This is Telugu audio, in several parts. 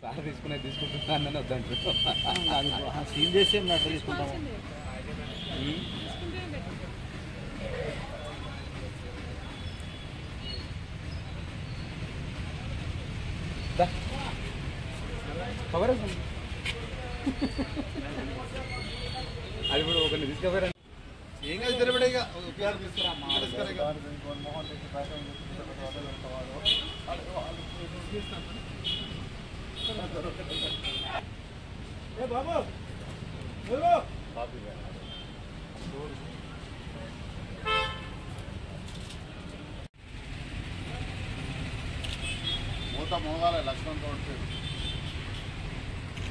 సార్ తీసుకుంటున్నాను వద్దంటారు. సీల్ చేసి అట్లా తీసుకుంటాము. కవర్ అది ఇప్పుడు ఒకరిని తీసుకుపోయారు. ఏం కాదు తెరబడే బాబు మూత మోగాలి లక్ష్మణ్ తోటి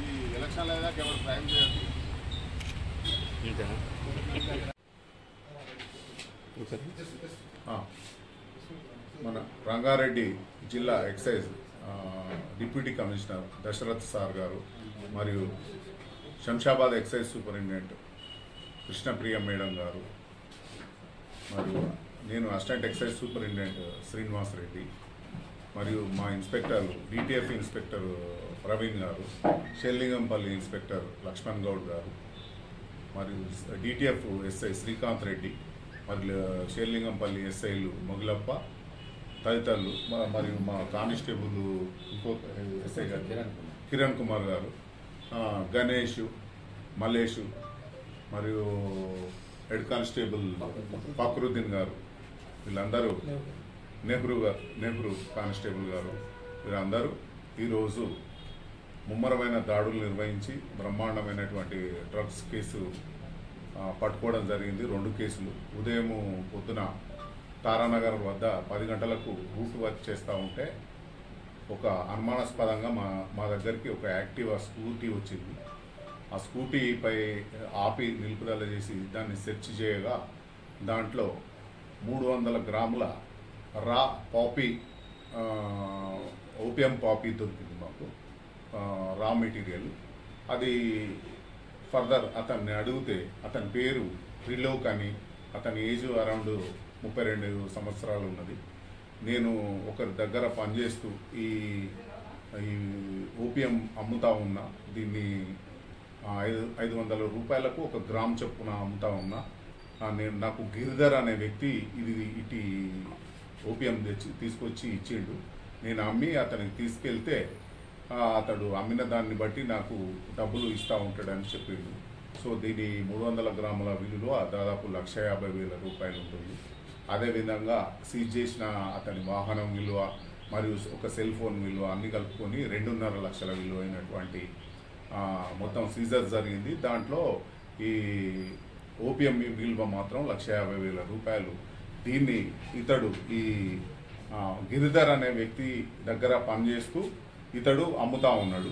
ఈ ఎలక్షన్ లేదా ఎవరు ట్రైన్ చేయదు. మన రంగారెడ్డి జిల్లా excise deputy commissioner Dasharath sir గారు మరియు Shamshabad excise superintendent Krishnapriya madam గారు మరియు నేను assistant excise superintendent Srinivas Reddy మరియు మా ఇన్స్పెక్టర్లు డిటిఎఫ్ ఇన్స్పెక్టర్ ప్రవీణ్ గారు, షెల్లింగంపల్లి ఇన్స్పెక్టర్ లక్ష్మణ్ గౌడ్ గారు మరియు డిటిఎఫ్ ఎస్ఐ శ్రీకాంత్ రెడ్డి మరియు షెల్లింగంపల్లి ఎస్ఐలు మొగిలప్ప తదితరులు మరియు మా కానిస్టేబుల్ ఇంకో ఎస్ఐ గారు కిరణ్ కుమార్ గారు, గణేష్, మల్లేషు మరియు హెడ్ కానిస్టేబుల్ ఫక్రుద్దీన్ గారు, వీళ్ళందరూ నెహ్రూ కానిస్టేబుల్ గారు, వీరందరూ ఈరోజు ముమ్మరమైన దాడులు నిర్వహించి బ్రహ్మాండమైనటువంటి డ్రగ్స్ కేసు పట్టుకోవడం జరిగింది. 2 కేసులు. ఉదయం పొద్దున తారానగర్ వద్ద 10 గంటలకు రూట్ వర్క్ చేస్తూ ఉంటే ఒక అనుమానాస్పదంగా మా దగ్గరికి ఒక యాక్టివా స్కూటీ వచ్చింది. ఆ స్కూటీపై ఆపి నిలుపుదల చేసి దాన్ని సెర్చ్ చేయగా దాంట్లో 300 గ్రాముల రా పాపీ ఓపియం పాపీ దొరికింది మాకు, రా మెటీరియల్. అది ఫర్దర్ అతన్ని అడిగితే అతని పేరు త్రిలోక్ అని, అతని ఏజ్ అరౌండ్ 32 సంవత్సరాలు ఉన్నది. నేను ఒకరి దగ్గర పనిచేస్తూ ఈ ఓపియం అమ్ముతా ఉన్నా. దీన్ని 500 రూపాయలకు 1 గ్రామ్ చొప్పున అమ్ముతా ఉన్నా. నాకు గిరిధర్ అనే వ్యక్తి ఇటు ఓపియం తీసుకొచ్చి ఇచ్చిండు. నేను అమ్మి అతనికి తీసుకెళ్తే అతడు అమ్మిన దాన్ని బట్టి నాకు డబ్బులు ఇస్తూ ఉంటాడని చెప్పిండు. సో దీని 300 గ్రాముల విలువ దాదాపు 1,50,000 రూపాయలు ఉంటుంది. అదేవిధంగా సీజ్ చేసిన అతని వాహనం విలువ మరియు ఒక సెల్ ఫోన్ విలువ అన్ని కలుపుకొని 2.5 లక్షల విలువైనటువంటి మొత్తం సీజర్ జరిగింది. దాంట్లో ఈ ఓపియం విలువ మాత్రం 1,50,000 రూపాయలు. దీన్ని ఇతడు ఈ గిరిధర్ అనే వ్యక్తి దగ్గర పనిచేస్తూ ఇతడు అమ్ముతా ఉన్నాడు.